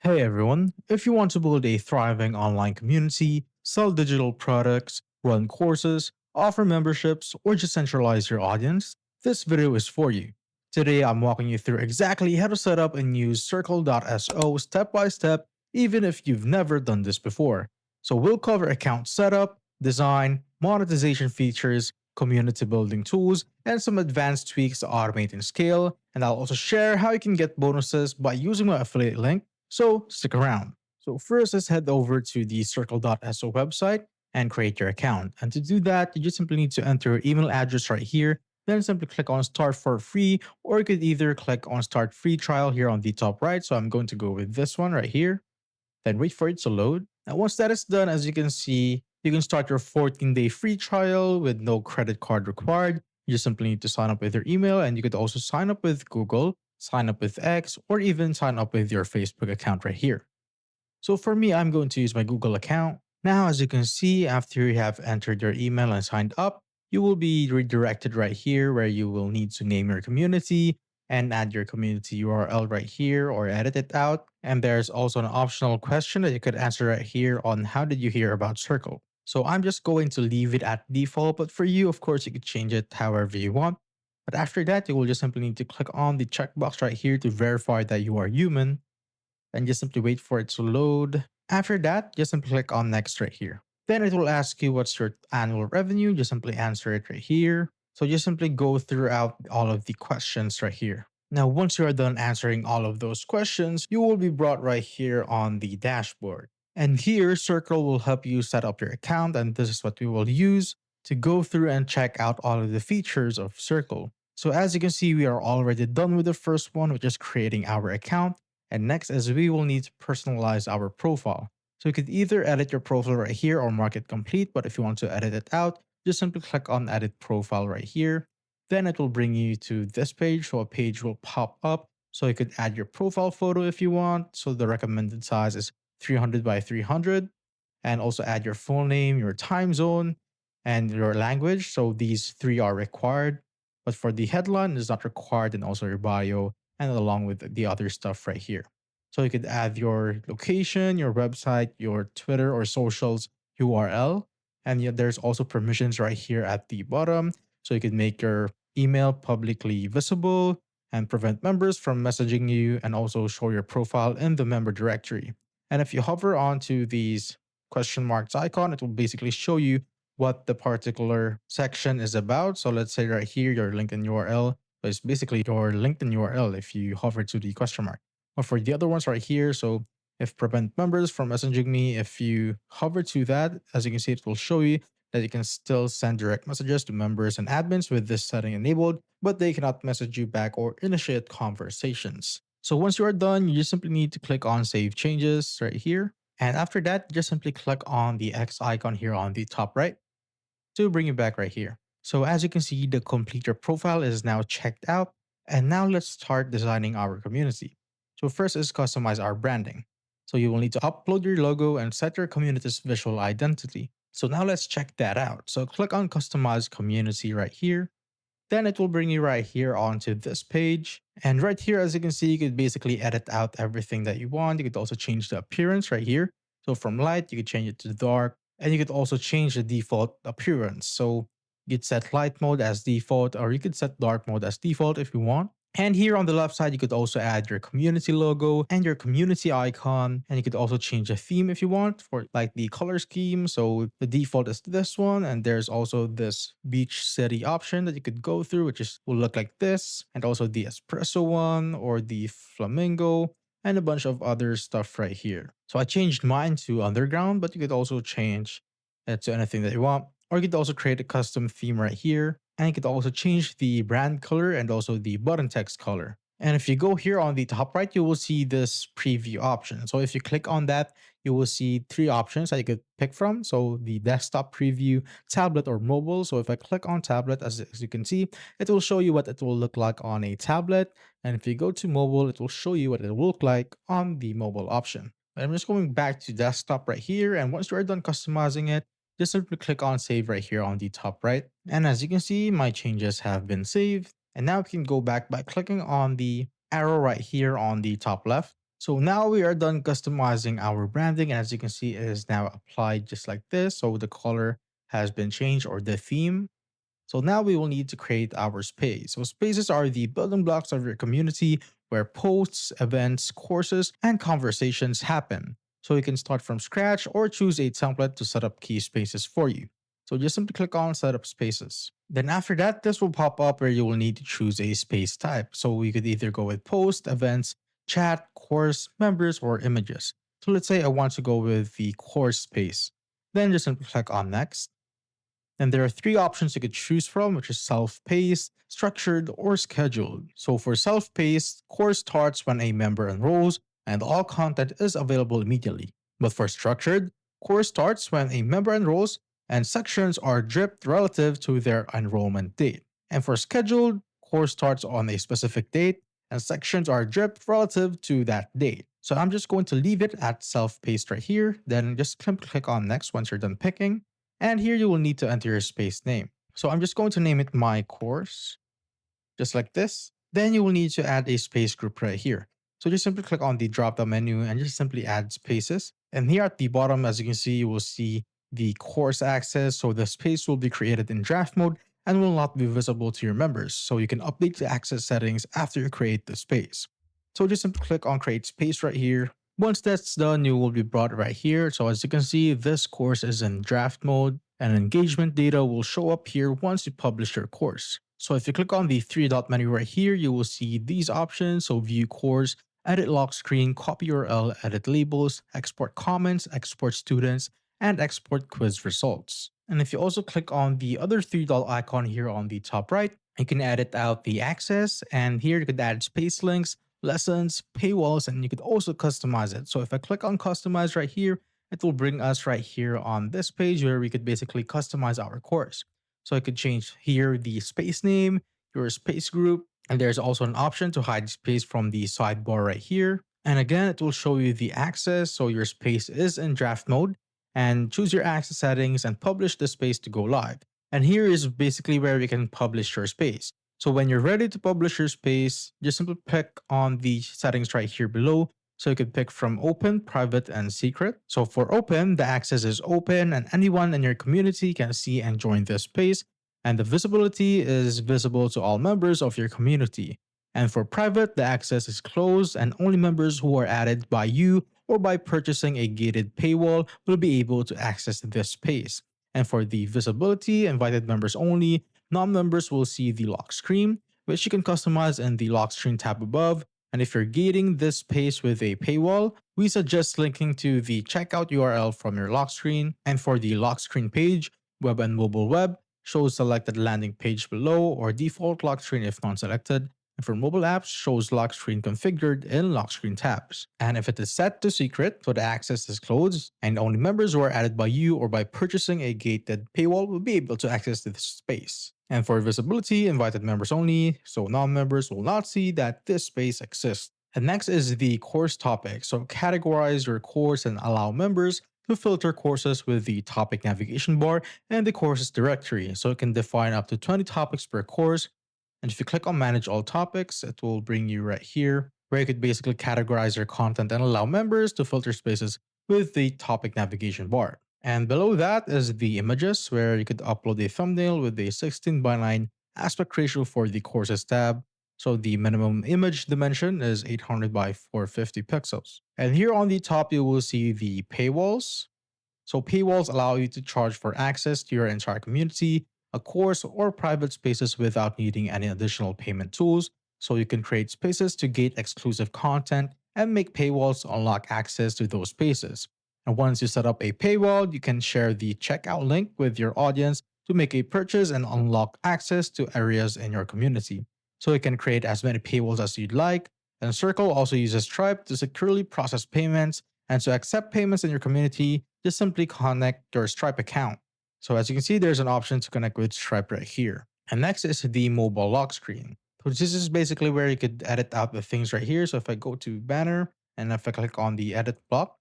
Hey everyone, if you want to build a thriving online community, sell digital products, run courses, offer memberships, or just centralize your audience, this video is for you. Today I'm walking you through exactly how to set up and use Circle.so step by step, even if you've never done this before. So we'll cover account setup, design, monetization features, community building tools, and some advanced tweaks to automate and scale. And I'll also share how you can get bonuses by using my affiliate link, so stick around. So first, let's head over to the Circle.so website and create your account. And to do that, you just simply need to enter your email address right here. Then simply click on start for free, or you could either click on start free trial here on the top right. So I'm going to go with this one right here. Then wait for it to load. Now, once that is done, as you can see, you can start your 14-day free trial with no credit card required. You just simply need to sign up with your email, and you could also sign up with Google, sign up with X, or even sign up with your Facebook account right here. So for me, I'm going to use my Google account. Now, as you can see, after you have entered your email and signed up, you will be redirected right here where you will need to name your community and add your community URL right here or edit it out. And there's also an optional question that you could answer right here on how did you hear about Circle. So I'm just going to leave it at default, but for you, of course, you could change it however you want. But after that, you will just simply need to click on the checkbox right here to verify that you are human and just simply wait for it to load. After that, just simply click on next right here. Then it will ask you what's your annual revenue. Just simply answer it right here. So just simply go throughout all of the questions right here. Now, once you are done answering all of those questions, you will be brought right here on the dashboard. And here, Circle will help you set up your account, and this is what we will use to go through and check out all of the features of Circle. So as you can see, we are already done with the first one, which is creating our account. And next is we will need to personalize our profile. So you could either edit your profile right here or mark it complete, but if you want to edit it out, just simply click on edit profile right here. Then it will bring you to this page, so a page will pop up. So you could add your profile photo if you want. So the recommended size is 300 by 300, and also add your full name, your time zone, and your language. So these three are required, but for the headline is not required, and also your bio and along with the other stuff right here. So you could add your location, your website, your Twitter or socials URL. And yet there's also permissions right here at the bottom. So you could make your email publicly visible and prevent members from messaging you, and also show your profile in the member directory. And if you hover onto these question marks icon, it will basically show you what the particular section is about. So let's say right here, your LinkedIn URL is basically your LinkedIn URL if you hover to the question mark. Or for the other ones right here, so if prevent members from messaging me, if you hover to that, as you can see, it will show you that you can still send direct messages to members and admins with this setting enabled, but they cannot message you back or initiate conversations. So once you are done, you just simply need to click on Save Changes right here. And after that, just simply click on the X icon here on the top right to bring you back right here. So as you can see, the complete your profile is now checked out. And now let's start designing our community. So first is customize our branding. So you will need to upload your logo and set your community's visual identity. So now let's check that out. So click on customize community right here. Then it will bring you right here onto this page. And right here, as you can see, you could basically edit out everything that you want. You could also change the appearance right here. So from light, you could change it to dark. And you could also change the default appearance. So you could set light mode as default, or you could set dark mode as default if you want. And here on the left side, you could also add your community logo and your community icon. And you could also change a theme if you want for like the color scheme. So the default is this one. And there's also this beach city option that you could go through, which is will look like this. And also the espresso one or the flamingo and a bunch of other stuff right here. So I changed mine to underground, but you could also change it to anything that you want. Or you could also create a custom theme right here. And you could also change the brand color and also the button text color. And if you go here on the top right, you will see this preview option. So if you click on that, you will see three options that you could pick from. So the desktop preview, tablet, or mobile. So if I click on tablet, as you can see, it will show you what it will look like on a tablet. And if you go to mobile, it will show you what it will look like on the mobile option. I'm just going back to desktop right here. And once you're done customizing it, just simply click on save right here on the top right. And as you can see, my changes have been saved. And now we can go back by clicking on the arrow right here on the top left. So now we are done customizing our branding. And as you can see, it is now applied just like this. So the color has been changed or the theme. So now we will need to create our space. So spaces are the building blocks of your community where posts, events, courses, and conversations happen. So you can start from scratch or choose a template to set up key spaces for you. So just simply click on set up spaces. Then after that, this will pop up where you will need to choose a space type. So we could either go with post, events, chat, course, members, or images. So let's say I want to go with the course space. Then just simply click on next. And there are three options you could choose from, which is self-paced, structured, or scheduled. So for self-paced, course starts when a member enrolls and all content is available immediately. But for structured, course starts when a member enrolls and sections are dripped relative to their enrollment date. And for scheduled, course starts on a specific date and sections are dripped relative to that date. So I'm just going to leave it at self-paced right here. Then just click on next once you're done picking. And here you will need to enter your space name. So I'm just going to name it my course, just like this. Then you will need to add a space group right here. So just simply click on the drop down menu and just simply add spaces. And here at the bottom, as you can see, you will see the course access. So the space will be created in draft mode and will not be visible to your members. So you can update the access settings after you create the space. So just simply click on create space right here. Once that's done, you will be brought right here. So as you can see, this course is in draft mode and engagement data will show up here once you publish your course. So if you click on the three dot menu right here, you will see these options. So view course, edit lock screen, copy URL, edit labels, export comments, export students, and export quiz results. And if you also click on the other three dot icon here on the top right, you can edit out the access, and here you could add space links, lessons, paywalls, and you could also customize it. So if I click on customize right here, it will bring us right here on this page where we could basically customize our course. So I could change here the space name, your space group, and there's also an option to hide space from the sidebar right here. And again, it will show you the access. So your space is in draft mode and choose your access settings and publish the space to go live. And here is basically where you can publish your space. So when you're ready to publish your space, just simply pick on the settings right here below. So you can pick from open, private, and secret. So for open, the access is open and anyone in your community can see and join this space. And the visibility is visible to all members of your community. And for private, the access is closed and only members who are added by you or by purchasing a gated paywall will be able to access this space. And for the visibility, invited members only, non-members will see the lock screen, which you can customize in the lock screen tab above. And if you're gating this page with a paywall, we suggest linking to the checkout URL from your lock screen. And for the lock screen page, web and mobile web, shows selected landing page below or default lock screen if non-selected. And for mobile apps, shows lock screen configured in lock screen tabs. And if it is set to secret, so the access is closed, and only members who are added by you or by purchasing a gated paywall will be able to access this space. And for visibility, invited members only, so non-members will not see that this space exists. And next is the course topic. So categorize your course and allow members to filter courses with the topic navigation bar and the courses directory. So it can define up to 20 topics per course. And if you click on manage all topics, it will bring you right here where you could basically categorize your content and allow members to filter spaces with the topic navigation bar. And below that is the images where you could upload a thumbnail with a 16 by 9 aspect ratio for the courses tab. So the minimum image dimension is 800 by 450 pixels. And here on the top, you will see the paywalls. So paywalls allow you to charge for access to your entire community, a course, or private spaces without needing any additional payment tools. So you can create spaces to gate exclusive content and make paywalls to unlock access to those spaces. And once you set up a paywall, you can share the checkout link with your audience to make a purchase and unlock access to areas in your community. So you can create as many paywalls as you'd like. And Circle also uses Stripe to securely process payments. And to accept payments in your community, just simply connect your Stripe account. So as you can see, there's an option to connect with Stripe right here. And next is the mobile lock screen. So this is basically where you could edit out the things right here. So if I go to banner and if I click on the edit block,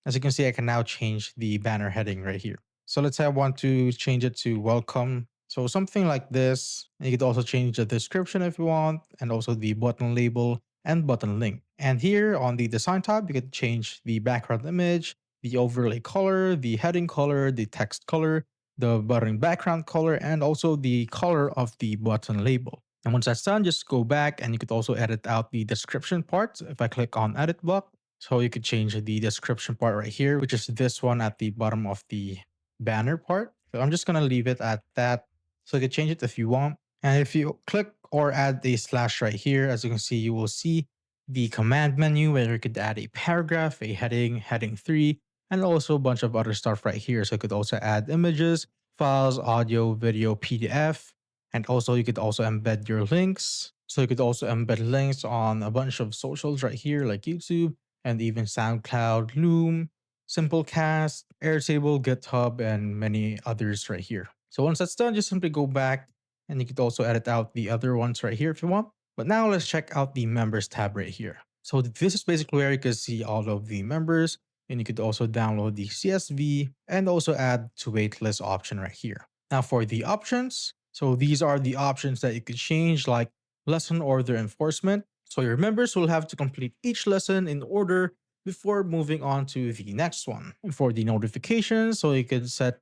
as you can see, I can now change the banner heading right here. So let's say I want to change it to welcome. So something like this. You could also change the description if you want, and also the button label and button link. And here on the design tab, you can change the background image, the overlay color, the heading color, the text color, the button background color, and also the color of the button label. And once that's done, just go back and you could also edit out the description part. If I click on edit block, so you could change the description part right here, which is this one at the bottom of the banner part. So I'm just going to leave it at that. So you can change it if you want. And if you click or add a slash right here, as you can see, you will see the command menu where you could add a paragraph, a heading, heading 3, and also a bunch of other stuff right here. So you could also add images, files, audio, video, PDF, and also you could also embed your links. So you could also embed links on a bunch of socials right here like YouTube and even SoundCloud, Loom, Simplecast, Airtable, GitHub, and many others right here. So once that's done, just simply go back and you could also edit out the other ones right here if you want. But now let's check out the members tab right here. So this is basically where you can see all of the members, and you could also download the CSV and also add to waitlist option right here. Now for the options, so these are the options that you could change, like lesson order enforcement. So your members will have to complete each lesson in order before moving on to the next one. And for the notifications, so you can set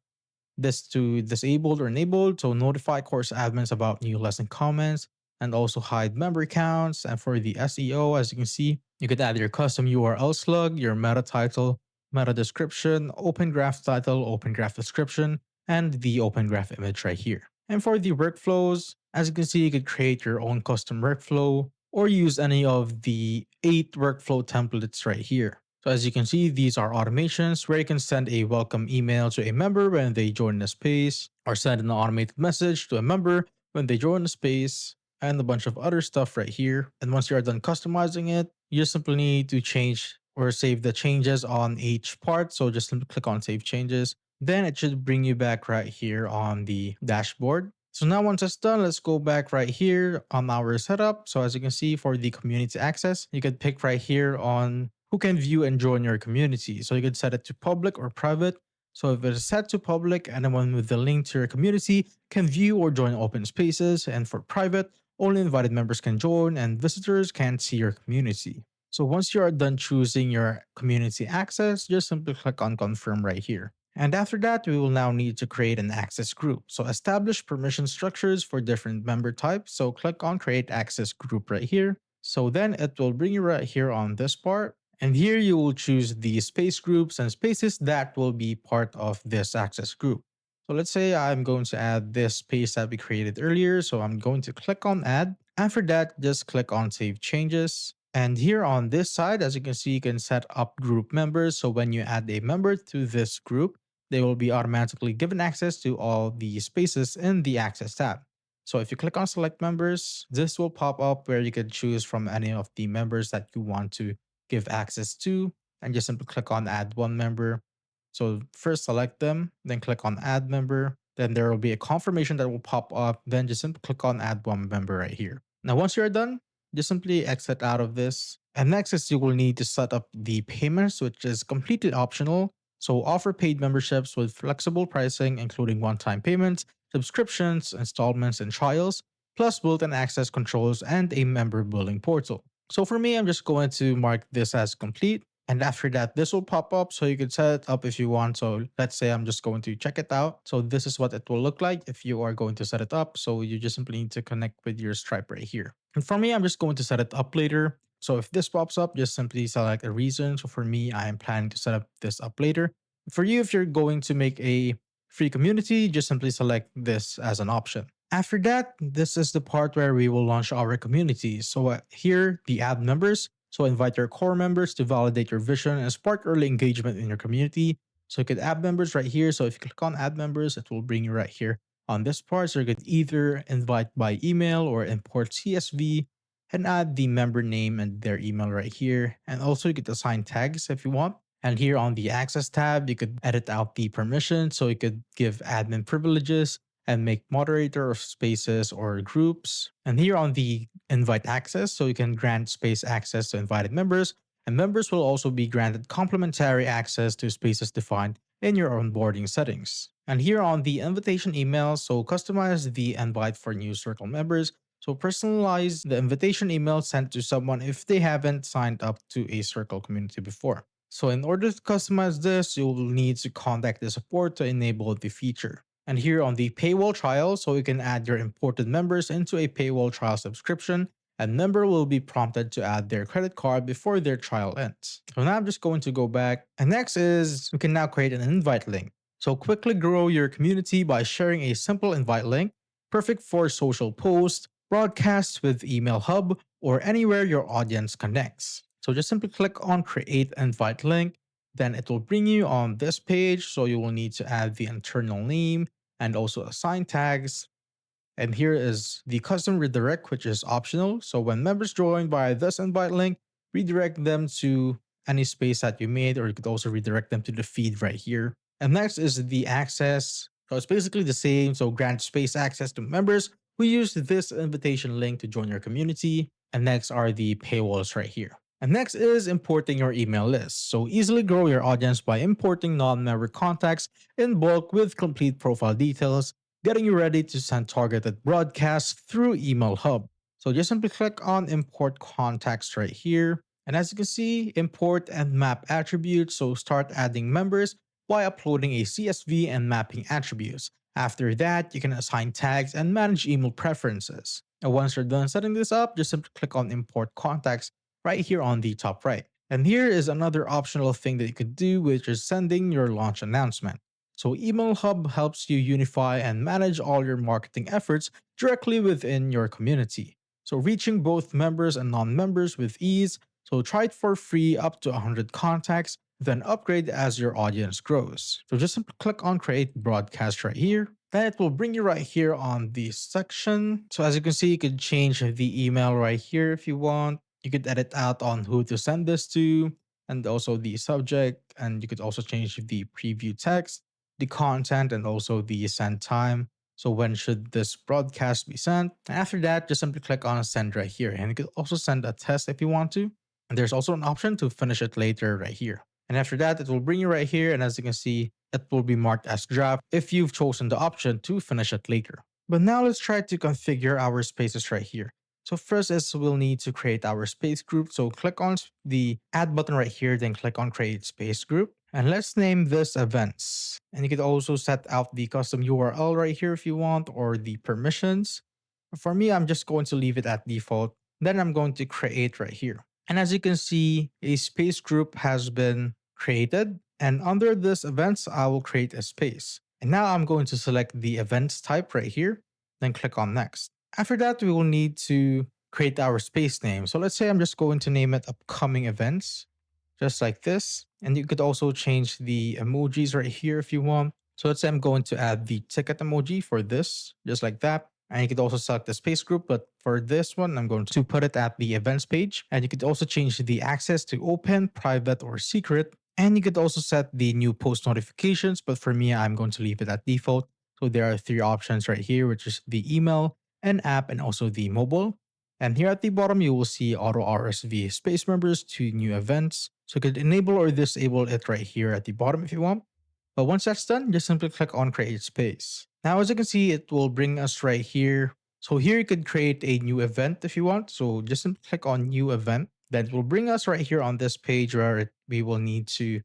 this to disabled or enabled, so notify course admins about new lesson comments and also hide member counts. And for the SEO, as you can see, you could add your custom URL slug, your meta title, meta description, open graph title, open graph description, and the open graph image right here. And for the workflows, as you can see, you could create your own custom workflow or use any of the 8 workflow templates right here. So as you can see, these are automations where you can send a welcome email to a member when they join the space, or send an automated message to a member when they join the space, and a bunch of other stuff right here. And once you are done customizing it, you just simply need to change or save the changes on each part. So just simply click on save changes. Then it should bring you back right here on the dashboard. So now once it's done, let's go back right here on our setup. So as you can see, for the community access, you could pick right here on who can view and join your community. So you could set it to public or private. So if it is set to public, anyone with the link to your community can view or join open spaces. And for private, only invited members can join and visitors can't see your community. So once you are done choosing your community access, just simply click on confirm right here. And after that, we will now need to create an access group. So establish permission structures for different member types. So click on create access group right here. So then it will bring you right here on this part. And here you will choose the space groups and spaces that will be part of this access group. So let's say I'm going to add this space that we created earlier. So I'm going to click on add. After that, just click on save changes. And here on this side, as you can see, you can set up group members. So when you add a member to this group, they will be automatically given access to all the spaces in the access tab. So if you click on select members, this will pop up where you can choose from any of the members that you want to give access to, and just simply click on add one member. So first select them, then click on add member. Then there will be a confirmation that will pop up. Then just simply click on add one member right here. Now, once you're done, just simply exit out of this. And next is you will need to set up the payments, which is completely optional. So offer paid memberships with flexible pricing, including one-time payments, subscriptions, installments, and trials, plus built-in access controls and a member billing portal. So for me, I'm just going to mark this as complete. And after that, this will pop up so you can set it up if you want. So let's say I'm just going to check it out. So this is what it will look like if you are going to set it up. So you just simply need to connect with your Stripe right here. And for me, I'm just going to set it up later. So if this pops up, just simply select a reason. So for me, I am planning to set up this up later. For you, if you're going to make a free community, just simply select this as an option. After that, this is the part where we will launch our community. So here, the add members. So invite your core members to validate your vision and spark early engagement in your community. So you could add members right here. So if you click on add members, it will bring you right here on this part. So you could either invite by email or import CSV and add the member name and their email right here. And also you could assign tags if you want. And here on the access tab, you could edit out the permissions. So you could give admin privileges and make moderator of spaces or groups. And here on the invite access, so you can grant space access to invited members, and members will also be granted complimentary access to spaces defined in your onboarding settings. And here on the invitation email, so customize the invite for new circle members. So personalize the invitation email sent to someone if they haven't signed up to a Circle community before. So in order to customize this, you'll need to contact the support to enable the feature. And here on the paywall trial, so you can add your imported members into a paywall trial subscription, and member will be prompted to add their credit card before their trial ends. So now I'm just going to go back. And next is we can now create an invite link. So quickly grow your community by sharing a simple invite link, perfect for social posts, broadcasts with Email Hub, or anywhere your audience connects. So just simply click on create invite link, then it will bring you on this page. So you will need to add the internal name and also assign tags. And here is the custom redirect, which is optional. So when members join by this invite link, redirect them to any space that you made, or you could also redirect them to the feed right here. And next is the access. So it's basically the same. So grant space access to members who use this invitation link to join your community. And next are the paywalls right here. And next is importing your email list. So easily grow your audience by importing non-member contacts in bulk with complete profile details, getting you ready to send targeted broadcasts through Email Hub. So just simply click on import contacts right here. And as you can see, import and map attributes. So start adding members by uploading a CSV and mapping attributes. After that, you can assign tags and manage email preferences. And once you're done setting this up, just simply click on import contacts right here on the top right. And here is another optional thing that you could do, which is sending your launch announcement. So Email Hub helps you unify and manage all your marketing efforts directly within your community. So reaching both members and non-members with ease. So try it for free up to 100 contacts, then upgrade as your audience grows. So just simply click on create broadcast right here. Then it will bring you right here on the section. So as you can see, you could change the email right here if you want. You could edit out on who to send this to, and also the subject, and you could also change the preview text, the content, and also the send time. So when should this broadcast be sent? And after that, just simply click on send right here. And you could also send a test if you want to. And there's also an option to finish it later right here. And after that, it will bring you right here. And as you can see, it will be marked as draft if you've chosen the option to finish it later. But now let's try to configure our spaces right here. So first is we'll need to create our space group. So click on the add button right here, then click on create space group. And let's name this events. And you could also set out the custom URL right here if you want, or the permissions. For me, I'm just going to leave it at default. Then I'm going to create right here. And as you can see, a space group has been created. And under this events, I will create a space. And now I'm going to select the events type right here, then click on next. After that, we will need to create our space name. So let's say I'm just going to name it upcoming events, just like this. And you could also change the emojis right here if you want. So let's say I'm going to add the ticket emoji for this, just like that. And you could also select the space group, but for this one, I'm going to put it at the events page. And you could also change the access to open, private, or secret. And you could also set the new post notifications, but for me, I'm going to leave it at default. So there are three options right here, which is the email, an app, and also the mobile. And here at the bottom, you will see auto RSV space members to new events. So you could enable or disable it right here at the bottom if you want. But once that's done, just simply click on create space. Now, as you can see, it will bring us right here. So here you could create a new event if you want. So just simply click on new event. Then it will bring us right here on this page where we will need to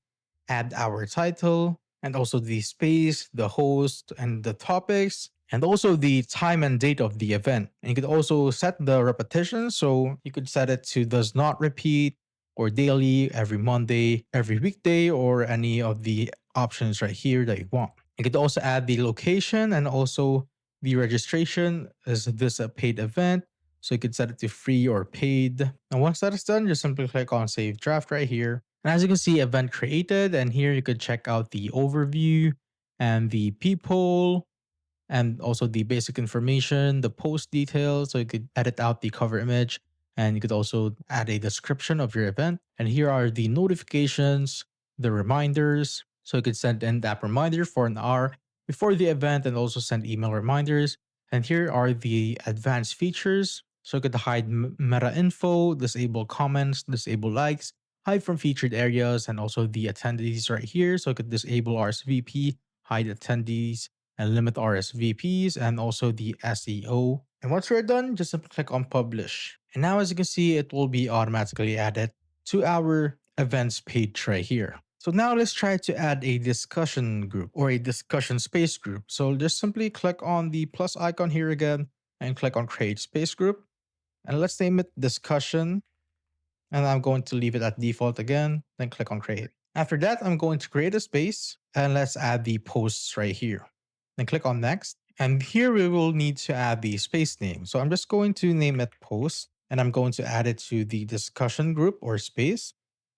add our title and also the space, the host, and the topics, and also the time and date of the event. And you could also set the repetition. So you could set it to does not repeat, or daily, every Monday, every weekday, or any of the options right here that you want. You could also add the location and also the registration. Is this a paid event? So you could set it to free or paid. And once that is done, just simply click on save draft right here. And as you can see, event created. And here you could check out the overview and the people and also the basic information, the post details. So you could edit out the cover image, and you could also add a description of your event. And here are the notifications, the reminders. So you could send in-app reminder for an hour before the event and also send email reminders. And here are the advanced features. So you could hide meta info, disable comments, disable likes, hide from featured areas, and also the attendees right here. So you could disable RSVP, hide attendees, and limit RSVPs and also the SEO. And once we're done, just simply click on publish. And now as you can see, it will be automatically added to our events page right here. So now let's try to add a discussion group or a discussion space group. So just simply click on the plus icon here again and click on create space group. And let's name it discussion. And I'm going to leave it at default again, then click on create. After that, I'm going to create a space and let's add the posts right here. Then click on next. And here we will need to add the space name. So I'm just going to name it post and I'm going to add it to the discussion group or space.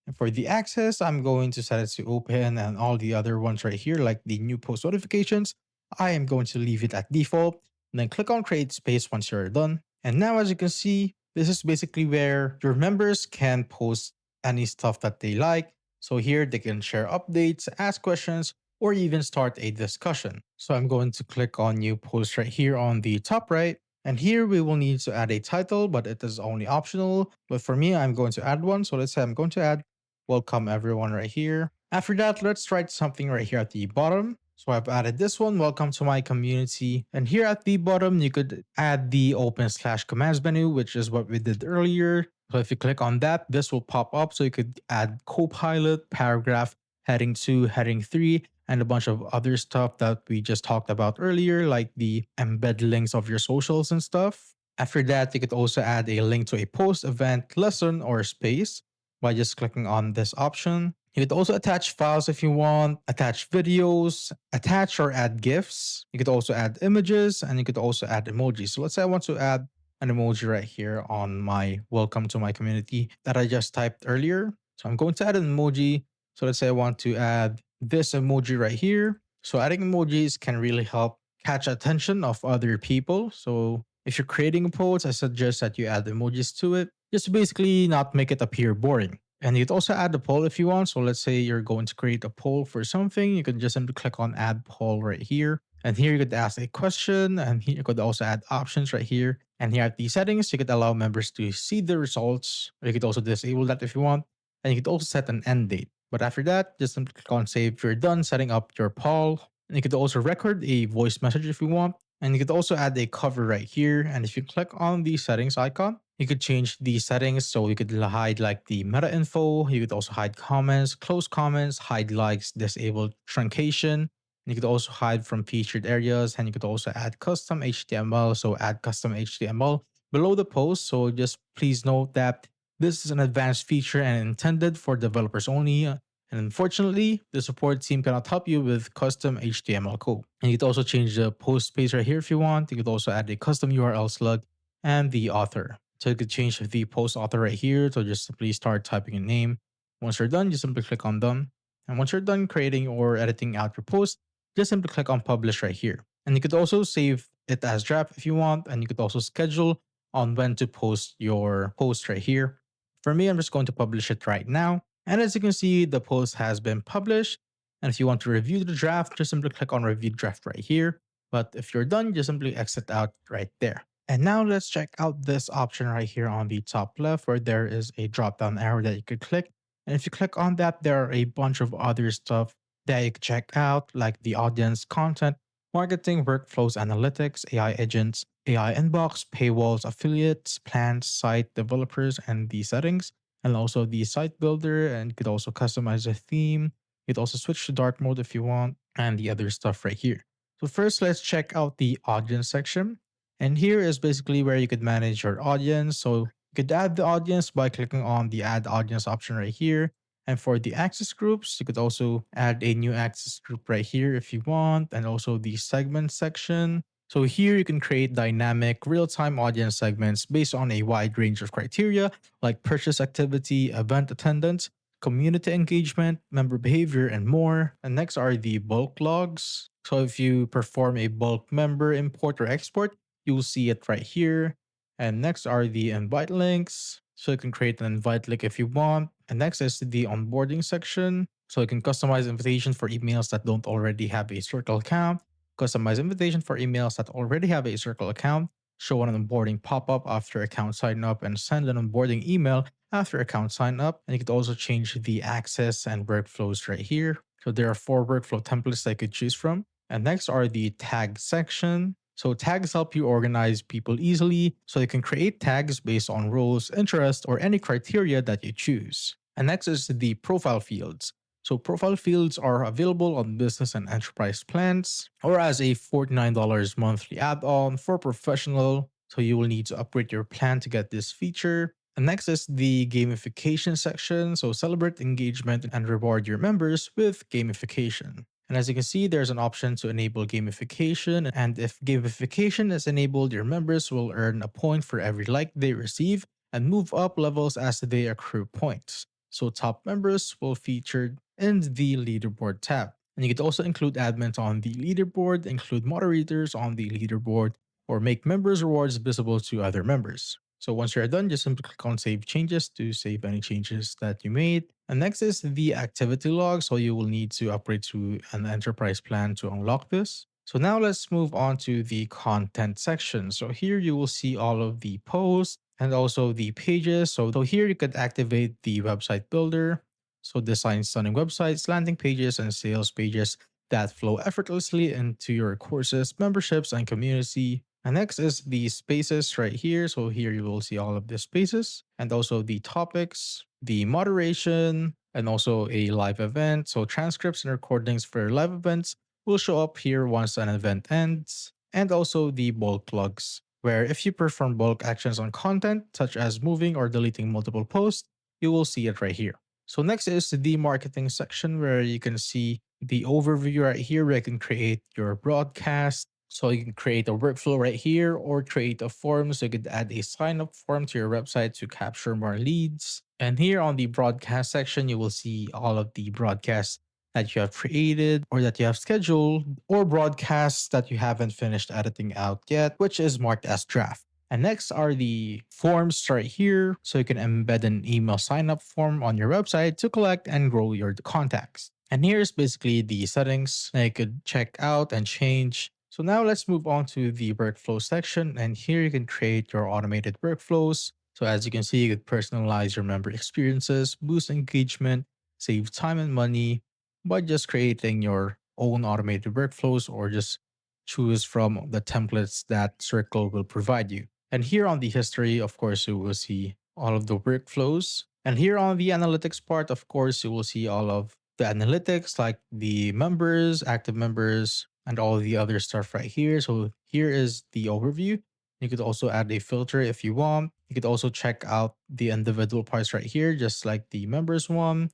And for the access, I'm going to set it to open and all the other ones right here, like the new post notifications, I am going to leave it at default. And then click on create space once you're done. And now as you can see, this is basically where your members can post any stuff that they like. So here they can share updates, ask questions, or even start a discussion. So I'm going to click on new post right here on the top right. And here we will need to add a title, but it is only optional. But for me, I'm going to add one. So let's say I'm going to add welcome everyone right here. After that, let's write something right here at the bottom. So I've added this one, welcome to my community. And here at the bottom, you could add the open/commands menu, which is what we did earlier. So if you click on that, this will pop up. So you could add copilot, paragraph, heading 2, heading 3, and a bunch of other stuff that we just talked about earlier, like the embed links of your socials and stuff. After that, you could also add a link to a post, event, lesson, or space by just clicking on this option. You could also attach files if you want, attach videos, attach or add GIFs. You could also add images and you could also add emojis. So let's say I want to add an emoji right here on my welcome to my community that I just typed earlier. So I'm going to add an emoji. So let's say I want to add this emoji right here. So adding emojis can really help catch attention of other people. So if you're creating a post, I suggest that you add emojis to it, just to basically not make it appear boring. And you'd also add a poll if you want. So let's say you're going to create a poll for something. You can just simply click on add poll right here. And here you could ask a question and here you could also add options right here. And here at the settings, you could allow members to see the results. Or you could also disable that if you want. And you could also set an end date. But after that, just simply click on save if you're done setting up your poll. And you could also record a voice message if you want. And you could also add a cover right here. And if you click on the settings icon, you could change the settings. So you could hide like the meta info. You could also hide comments, close comments, hide likes, disable truncation. You could also hide from featured areas. And you could also add custom HTML. So add custom HTML below the post. So just please note that this is an advanced feature and intended for developers only. And unfortunately, the support team cannot help you with custom HTML code. And you could also change the post space right here if you want. You could also add a custom URL slug and the author. So you could change the post author right here. So just simply start typing a name. Once you're done, just simply click on done. And once you're done creating or editing out your post, just simply click on publish right here. And you could also save it as draft if you want. And you could also schedule on when to post your post right here. For me, I'm just going to publish it right now. And as you can see, the post has been published. And if you want to review the draft, just simply click on review draft right here. But if you're done, just simply exit out right there. And now let's check out this option right here on the top left where there is a drop down arrow that you could click. And if you click on that, there are a bunch of other stuff that you could check out, like the audience, content, marketing, workflows, analytics, AI agents, AI inbox, paywalls, affiliates, plans, site developers, and the settings, and also the site builder. And you could also customize a theme. You could also switch to dark mode if you want, and the other stuff right here. So first, let's check out the audience section. And here is basically where you could manage your audience. So you could add the audience by clicking on the add audience option right here. And for the access groups, you could also add a new access group right here if you want, and also the segment section. So here you can create dynamic real-time audience segments based on a wide range of criteria like purchase activity, event attendance, community engagement, member behavior, and more. And next are the bulk logs. So if you perform a bulk member import or export, you'll see it right here. And next are the invite links. So you can create an invite link if you want. And next is the onboarding section. So you can customize invitation for emails that don't already have a Circle account, customize invitation for emails that already have a Circle account, show an onboarding pop-up after account sign up, and send an onboarding email after account sign up. And you could also change the access and workflows right here. So there are 4 workflow templates that you could choose from. And next are the tag section. So tags help you organize people easily, so you can create tags based on roles, interests, or any criteria that you choose. And next is the profile fields. So profile fields are available on business and enterprise plans or as a $49 monthly add-on for professional. So you will need to upgrade your plan to get this feature. And next is the gamification section. So celebrate engagement and reward your members with gamification. And as you can see, there's an option to enable gamification. And if gamification is enabled, your members will earn a point for every like they receive and move up levels as they accrue points. So top members will feature in the leaderboard tab. And you could also include admins on the leaderboard, include moderators on the leaderboard, or make members' rewards visible to other members. So once you're done, just simply click on Save Changes to save any changes that you made. And next is the activity log. So you will need to upgrade to an enterprise plan to unlock this. So now let's move on to the content section. So here you will see all of the posts and also the pages. So here you could activate the website builder. So design stunning websites, landing pages, and sales pages that flow effortlessly into your courses, memberships, and community. And next is the spaces right here. So here you will see all of the spaces and also the topics, the moderation, and also a live event. So transcripts and recordings for live events will show up here once an event ends. And also the bulk logs, where if you perform bulk actions on content, such as moving or deleting multiple posts, you will see it right here. So next is the marketing section where you can see the overview right here where you can create your broadcast. So you can create a workflow right here or create a form. So you could add a sign up form to your website to capture more leads. And here on the broadcast section, you will see all of the broadcasts that you have created or that you have scheduled or broadcasts that you haven't finished editing out yet, which is marked as draft. And next are the forms right here. So you can embed an email sign up form on your website to collect and grow your contacts. And here's basically the settings that you could check out and change. So now let's move on to the workflow section. And here you can create your automated workflows. So as you can see, you could personalize your member experiences, boost engagement, save time and money by just creating your own automated workflows or just choose from the templates that Circle will provide you. And here on the history, of course, you will see all of the workflows. And here on the analytics part, of course, you will see all of the analytics like the members, active members, and all the other stuff right here. So here is the overview. You could also add a filter if you want. You could also check out the individual parts right here, just like the members one,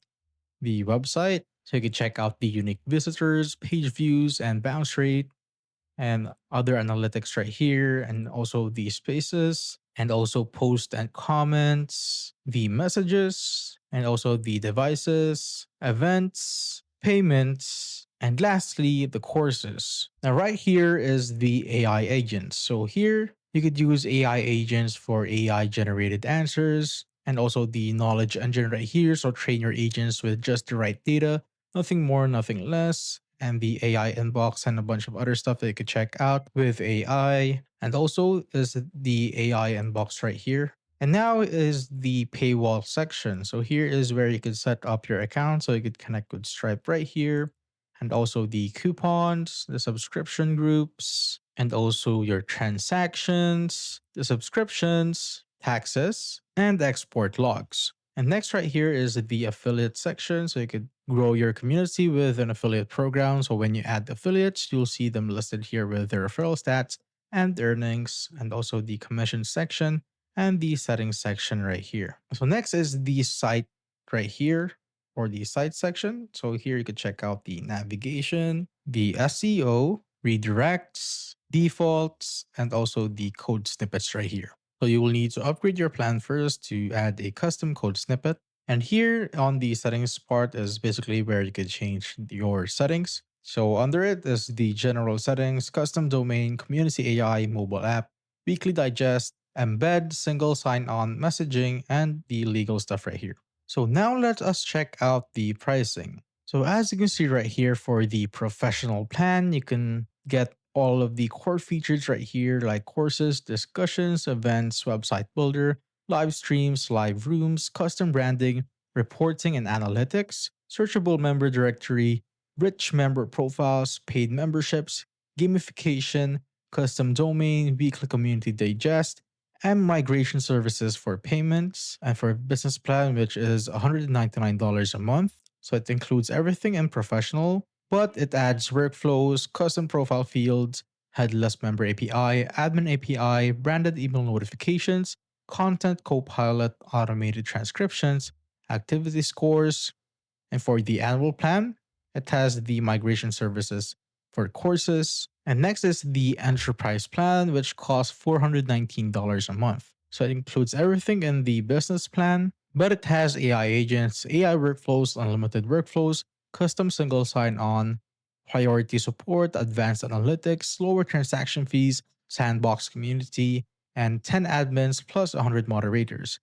the website. So you can check out the unique visitors, page views, and bounce rate and other analytics right here, and also the spaces, and also post and comments, the messages, and also the devices, events, payments, and lastly, the courses. Now, right here is the AI agents. So here you could use AI agents for AI generated answers, and also the knowledge engine right here. So train your agents with just the right data, nothing more, nothing less, and the AI inbox and a bunch of other stuff that you could check out with AI. And also is the AI inbox right here. And now is the paywall section. So here is where you could set up your account so you could connect with Stripe right here. And also the coupons, the subscription groups, and also your transactions, the subscriptions, taxes, and export logs. And next right here is the affiliate section. So you could grow your community with an affiliate program. So when you add affiliates, you'll see them listed here with their referral stats and earnings, and also the commission section and the settings section right here. So next is the site right here or the site section. So here you could check out the navigation, the SEO, redirects, defaults, and also the code snippets right here. So you will need to upgrade your plan first to add a custom code snippet. And here on the settings part is basically where you could change your settings. So under it is the general settings, custom domain, community AI, mobile app, weekly digest, embed, single sign-on messaging, and the legal stuff right here. So now let us check out the pricing. So as you can see right here for the professional plan, you can get all of the core features right here like courses, discussions, events, website builder, live streams, live rooms, custom branding, reporting and analytics, searchable member directory, rich member profiles, paid memberships, gamification, custom domain, weekly community digest, and migration services for payments and for business plan, which is $199 a month. So it includes everything in professional, but it adds workflows, custom profile fields, headless member API, admin API, branded email notifications, content copilot, automated transcriptions, activity scores, and for the annual plan, it has the migration services for courses. And next is the enterprise plan, which costs $419 a month. So it includes everything in the business plan, but it has AI agents, AI workflows, unlimited workflows, custom single sign on, priority support, advanced analytics, lower transaction fees, sandbox community, and 10 admins plus 100 moderators.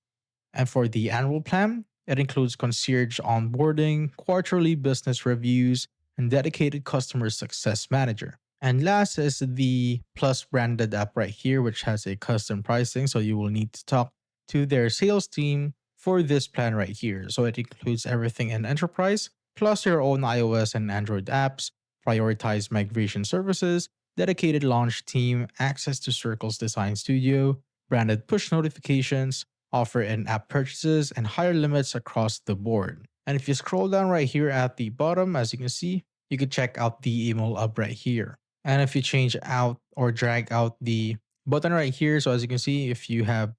And for the annual plan, it includes concierge onboarding, quarterly business reviews, and dedicated customer success manager. And last is the Plus branded app right here, which has a custom pricing. So you will need to talk to their sales team for this plan right here. So it includes everything in enterprise, plus your own iOS and Android apps, prioritized migration services, dedicated launch team, access to Circle's design studio, branded push notifications, offer in app purchases, and higher limits across the board. And if you scroll down right here at the bottom, as you can see, you can check out the email up right here. And if you change out or drag out the button right here, so as you can see, if you have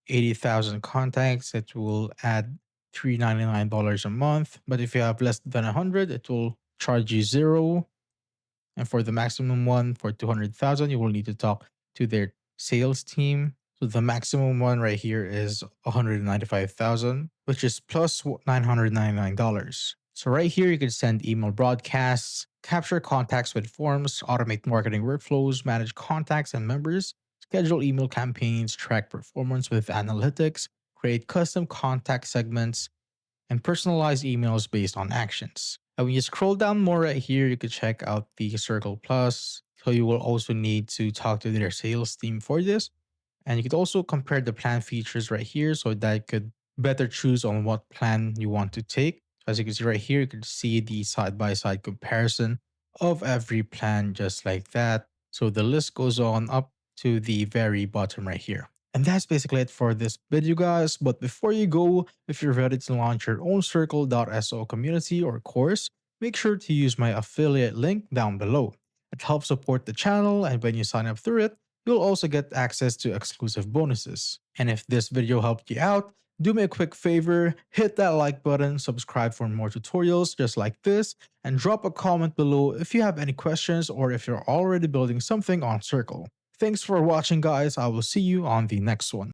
80,000 contacts, it will add $399 a month. But if you have less than 100, it will charge you zero. And for the maximum one, for 200,000, you will need to talk to their sales team. So the maximum one right here is 195,000, which is plus $999. So right here, you can send email broadcasts, capture contacts with forms, automate marketing workflows, manage contacts and members, schedule email campaigns, track performance with analytics, create custom contact segments, and personalized emails based on actions. And when you scroll down more right here, you can check out the Circle Plus. So you will also need to talk to their sales team for this. And you could also compare the plan features right here so that you could better choose on what plan you want to take. As you can see right here, you can see the side by side comparison of every plan just like that. So the list goes on up to the very bottom right here. And that's basically it for this video, guys. But before you go, if you're ready to launch your own Circle.so community or course, make sure to use my affiliate link down below. It helps support the channel, and when you sign up through it, you'll also get access to exclusive bonuses. And if this video helped you out, do me a quick favor, hit that like button, subscribe for more tutorials just like this, and drop a comment below if you have any questions or if you're already building something on Circle. Thanks for watching, guys. I will see you on the next one.